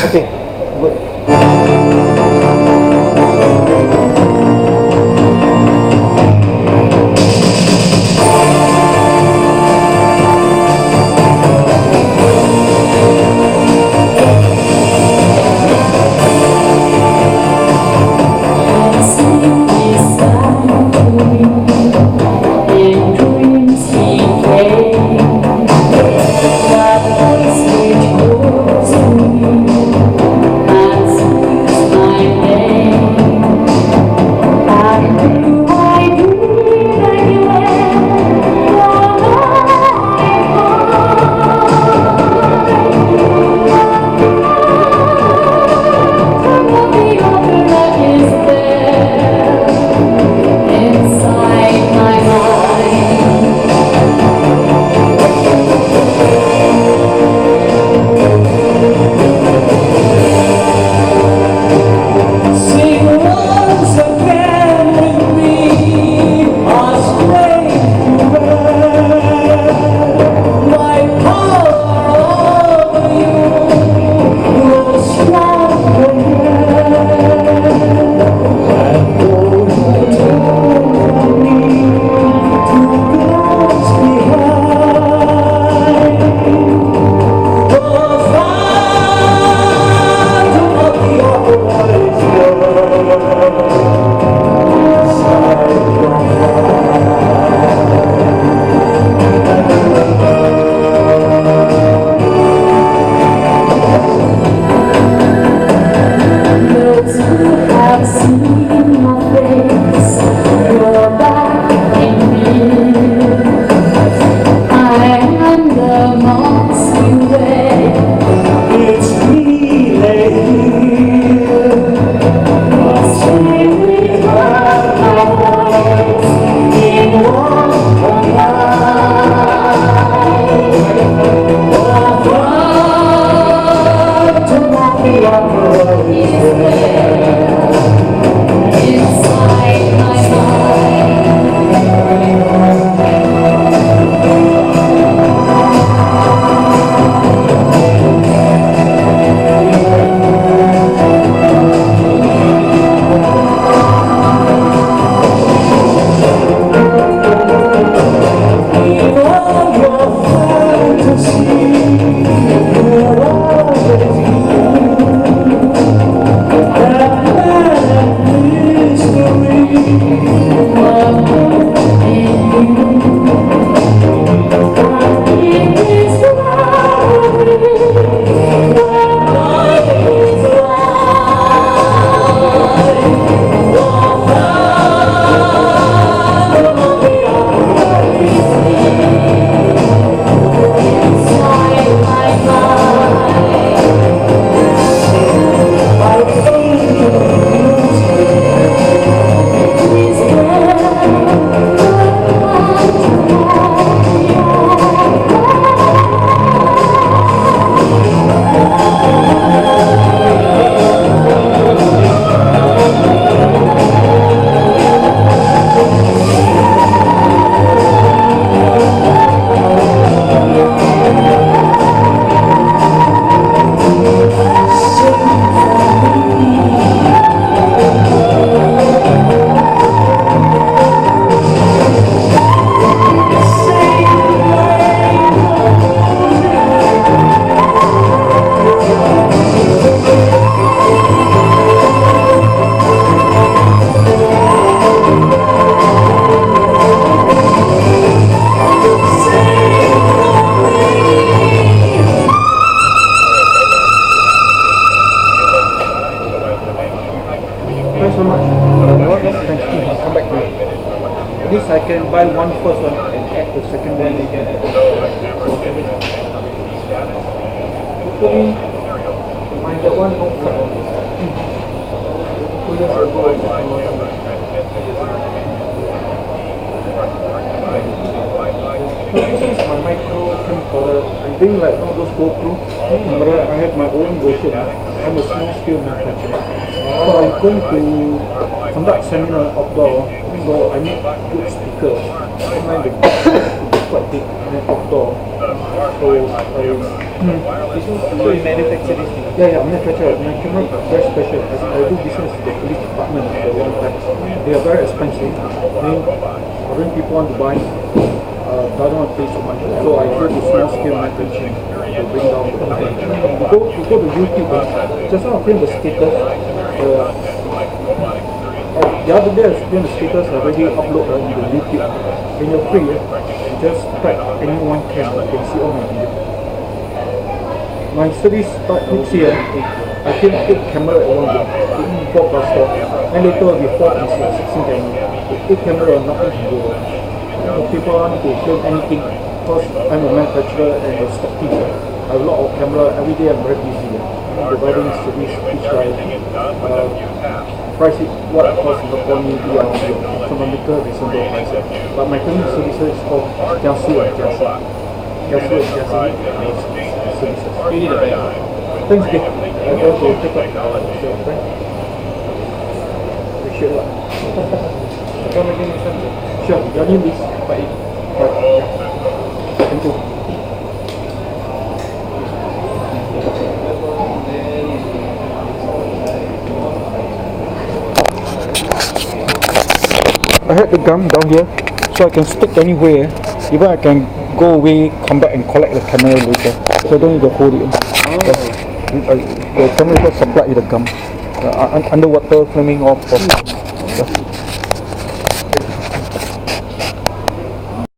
Okay, good. Thanks so much. Thanks. I'll come back to you. At least I can buy one first one and add the second one later. Hopefully, find that one no problem. This is my micro camcorder. I'm doing like all those GoPro. But I have my own version. I'm a small scale manufacturer. So I'm going to conduct seminar outdoor, so I need good speakers. I don't mind the quite big and then outdoor. So So you manufacture this thing? yeah, manufacturer. My camera very special. I do business with the police department for a long time. They are very expensive. When people want to buy, doesn't want to pay so much. So I go to small scale manufacturing to bring down the price. You go to YouTube. Just now I film the status. The other day I was doing the status. I already upload on the YouTube. When you're free, you just type anyone can. You can see all my videos. My studies start next year. I film 8 camera at one go. 4 plus 4. And later will be 4 and 16 camera. 8 camera, nothing can go wrong. If people want to film anything, because I'm a manufacturer and a stock teacher, I have a lot of camera. Every day I'm very busy. Providing studies, each guy. Price it what cost Singapore new DRC, economical reasonable price. But my current services is called Jiasu and Jiasu. Jiasu and Jiasu services. Really the best. Thanks, Dick. I'm going to take up your friend. Appreciate it. Come again next time. Sure, your name is Baik. yeah. Thank you. I had the gum down here so I can stick anywhere. Even I can go away, come back and collect the camera later. So I don't need to hold it. The camera is supplied with the gum. Underwater filming off.